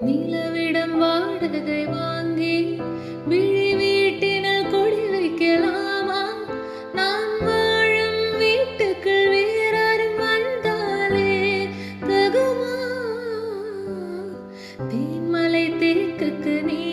நிலவிடம் வாடகை வாங்கி விழி வீட்டினில் கொடி வைக்கலாமா? நான் வாழும் வீட்டுக்குள் வேறாரும் வந்தாலே தகுமா? தேன்மலை தேக்குக்கு நீ